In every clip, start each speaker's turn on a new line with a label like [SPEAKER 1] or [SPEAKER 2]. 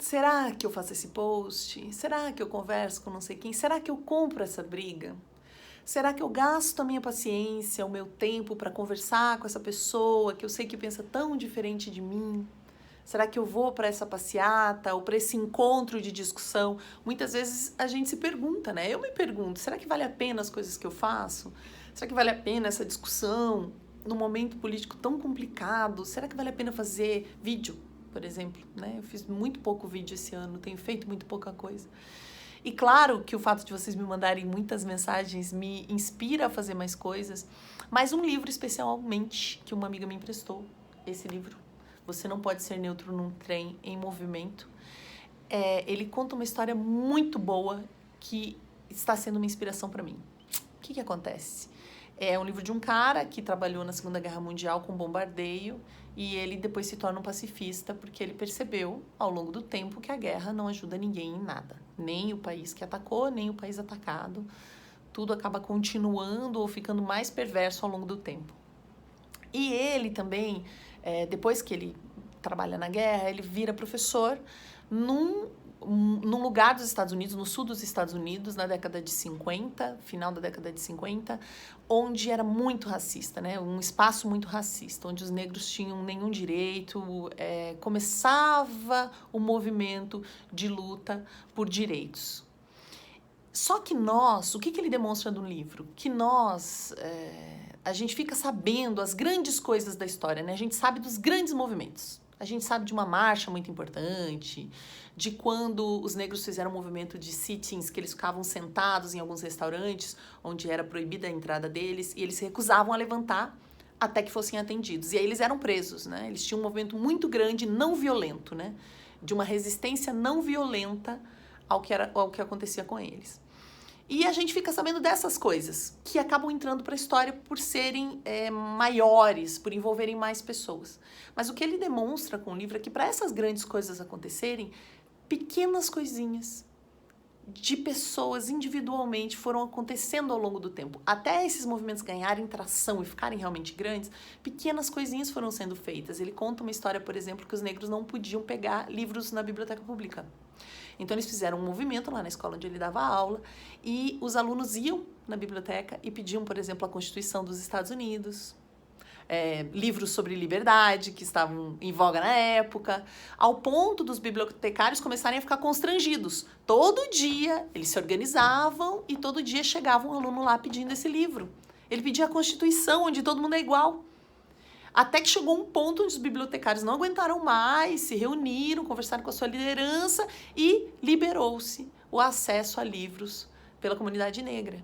[SPEAKER 1] será que eu faço esse post? Será que eu converso com não sei quem? Será que eu compro essa briga? Será que eu gasto a minha paciência, o meu tempo para conversar com essa pessoa que eu sei que pensa tão diferente de mim? Será que eu vou para essa passeata ou para esse encontro de discussão? Muitas vezes a gente se pergunta, né? Eu me pergunto, será que vale a pena as coisas que eu faço? Será que vale a pena essa discussão num momento político tão complicado? Será que vale a pena fazer vídeo, por exemplo? Né? Eu fiz muito pouco vídeo esse ano, tenho feito muito pouca coisa. E claro que o fato de vocês me mandarem muitas mensagens me inspira a fazer mais coisas, mas um livro especialmente que uma amiga me emprestou, esse livro, Você Não Pode Ser Neutro num Trem em Movimento, ele conta uma história muito boa que está sendo uma inspiração para mim. O que acontece? É um livro de um cara que trabalhou na Segunda Guerra Mundial com bombardeio e ele depois se torna um pacifista porque ele percebeu ao longo do tempo que a guerra não ajuda ninguém em nada. Nem o país que atacou, nem o país atacado. Tudo acaba continuando ou ficando mais perverso ao longo do tempo. E ele também, depois que ele trabalha na guerra, ele vira professor num lugar dos Estados Unidos, no sul dos Estados Unidos, na década de 50, final da década de 50, onde era muito racista, né? Um espaço muito racista, onde os negros tinham nenhum direito, começava o movimento de luta por direitos. Só que nós, o que ele demonstra no livro? Que nós, a gente fica sabendo as grandes coisas da história, né? A gente sabe dos grandes movimentos. A gente sabe de uma marcha muito importante, de quando os negros fizeram um movimento de sit-ins, que eles ficavam sentados em alguns restaurantes, onde era proibida a entrada deles, e eles se recusavam a levantar até que fossem atendidos. E aí eles eram presos, né? Eles tinham um movimento muito grande, não violento, né? De uma resistência não violenta ao que acontecia com eles. E a gente fica sabendo dessas coisas, que acabam entrando para a história por serem maiores, por envolverem mais pessoas. Mas o que ele demonstra com o livro é que para essas grandes coisas acontecerem, pequenas coisinhas de pessoas individualmente foram acontecendo ao longo do tempo. Até esses movimentos ganharem tração e ficarem realmente grandes, pequenas coisinhas foram sendo feitas. Ele conta uma história, por exemplo, que os negros não podiam pegar livros na biblioteca pública. Então, eles fizeram um movimento lá na escola onde ele dava aula e os alunos iam na biblioteca e pediam, por exemplo, a Constituição dos Estados Unidos, livros sobre liberdade que estavam em voga na época, ao ponto dos bibliotecários começarem a ficar constrangidos. Todo dia eles se organizavam e todo dia chegava um aluno lá pedindo esse livro. Ele pedia a Constituição, onde todo mundo é igual. Até que chegou um ponto onde os bibliotecários não aguentaram mais, se reuniram, conversaram com a sua liderança e liberou-se o acesso a livros pela comunidade negra.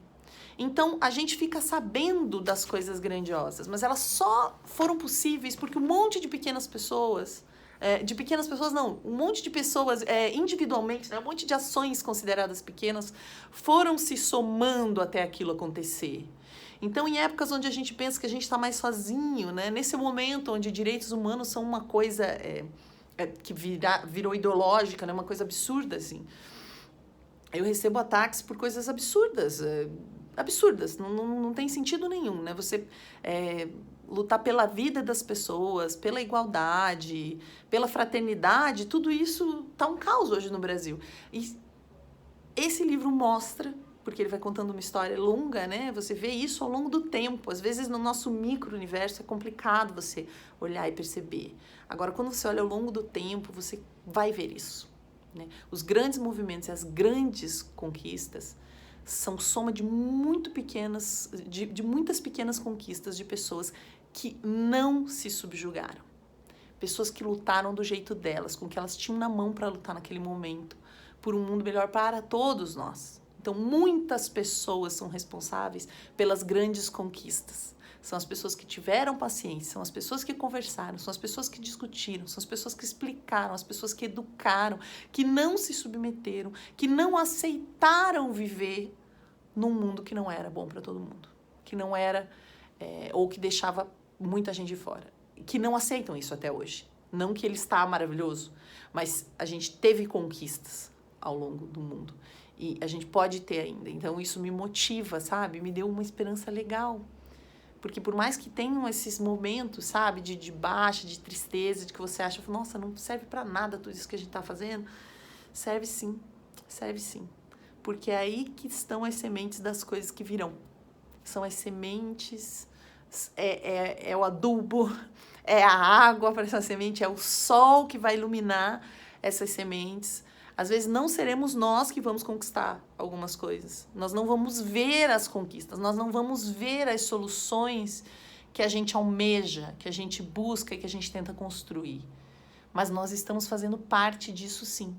[SPEAKER 1] Então, a gente fica sabendo das coisas grandiosas, mas elas só foram possíveis porque um monte de pequenas pessoas, um monte de pessoas individualmente, né, um monte de ações consideradas pequenas foram se somando até aquilo acontecer. Então, em épocas onde a gente pensa que a gente está mais sozinho, né? Nesse momento onde direitos humanos são uma coisa que virou ideológica, né? Uma coisa absurda, assim. Eu recebo ataques por coisas absurdas, não tem sentido nenhum, né? Você lutar pela vida das pessoas, pela igualdade, pela fraternidade, tudo isso tá um caos hoje no Brasil. E esse livro mostra, porque ele vai contando uma história longa, né? Você vê isso ao longo do tempo. Às vezes, no nosso micro-universo, é complicado você olhar e perceber. Agora, quando você olha ao longo do tempo, você vai ver isso, né? Os grandes movimentos e as grandes conquistas são soma de muitas pequenas conquistas de pessoas que não se subjugaram. Pessoas que lutaram do jeito delas, com o que elas tinham na mão para lutar naquele momento, por um mundo melhor para todos nós. Então, muitas pessoas são responsáveis pelas grandes conquistas. São as pessoas que tiveram paciência, são as pessoas que conversaram, são as pessoas que discutiram, são as pessoas que explicaram, as pessoas que educaram, que não se submeteram, que não aceitaram viver num mundo que não era bom para todo mundo, que não era, ou que deixava muita gente de fora, que não aceitam isso até hoje. Não que ele está maravilhoso, mas a gente teve conquistas ao longo do mundo. E a gente pode ter ainda. Então, isso me motiva, sabe? Me deu uma esperança legal. Porque por mais que tenham esses momentos, sabe, de baixa, de tristeza, de que você acha, nossa, não serve pra nada tudo isso que a gente tá fazendo, serve sim, serve sim. Porque é aí que estão as sementes das coisas que virão. São as sementes, é o adubo, é a água para essa semente, é o sol que vai iluminar essas sementes. Às vezes não seremos nós que vamos conquistar algumas coisas. Nós não vamos ver as conquistas, nós não vamos ver as soluções que a gente almeja, que a gente busca e que a gente tenta construir. Mas nós estamos fazendo parte disso sim.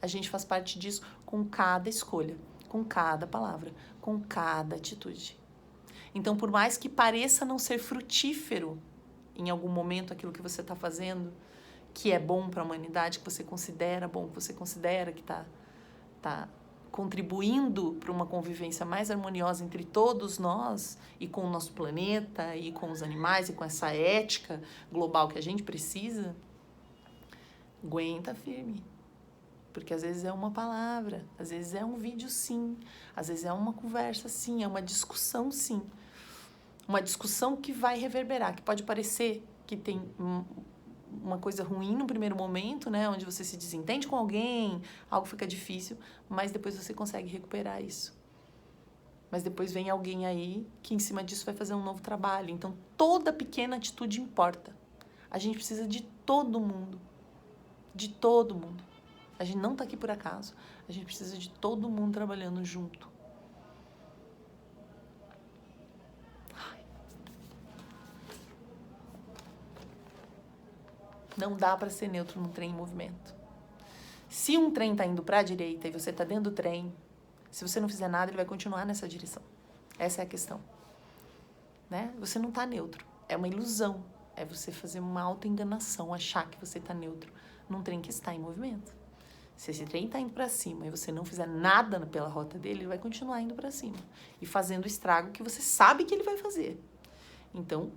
[SPEAKER 1] A gente faz parte disso com cada escolha, com cada palavra, com cada atitude. Então, por mais que pareça não ser frutífero em algum momento aquilo que você está fazendo, que é bom para a humanidade, que você considera bom, que você considera que tá contribuindo para uma convivência mais harmoniosa entre todos nós e com o nosso planeta e com os animais e com essa ética global que a gente precisa, aguenta firme. Porque às vezes é uma palavra, às vezes é um vídeo sim, às vezes é uma conversa sim, é uma discussão sim. Uma discussão que vai reverberar, que pode parecer que tem uma coisa ruim no primeiro momento, né? Onde você se desentende com alguém, algo fica difícil, mas depois você consegue recuperar isso. Mas depois vem alguém aí que em cima disso vai fazer um novo trabalho. Então toda pequena atitude importa. A gente precisa de todo mundo. De todo mundo. A gente não tá aqui por acaso. A gente precisa de todo mundo trabalhando junto. Não dá para ser neutro num trem em movimento. Se um trem tá indo para a direita e você tá dentro do trem, se você não fizer nada, ele vai continuar nessa direção. Essa é a questão. Né? Você não tá neutro. É uma ilusão. É você fazer uma autoenganação, achar que você tá neutro num trem que está em movimento. Se esse trem está indo para cima e você não fizer nada pela rota dele, ele vai continuar indo para cima e fazendo o estrago que você sabe que ele vai fazer. Então,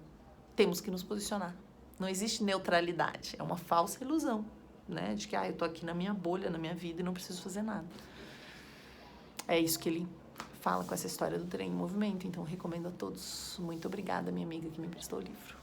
[SPEAKER 1] temos que nos posicionar. Não existe neutralidade. É uma falsa ilusão, né? De que eu tô aqui na minha bolha, na minha vida e não preciso fazer nada. É isso que ele fala com essa história do trem em movimento. Então, recomendo a todos. Muito obrigada, minha amiga que me emprestou o livro.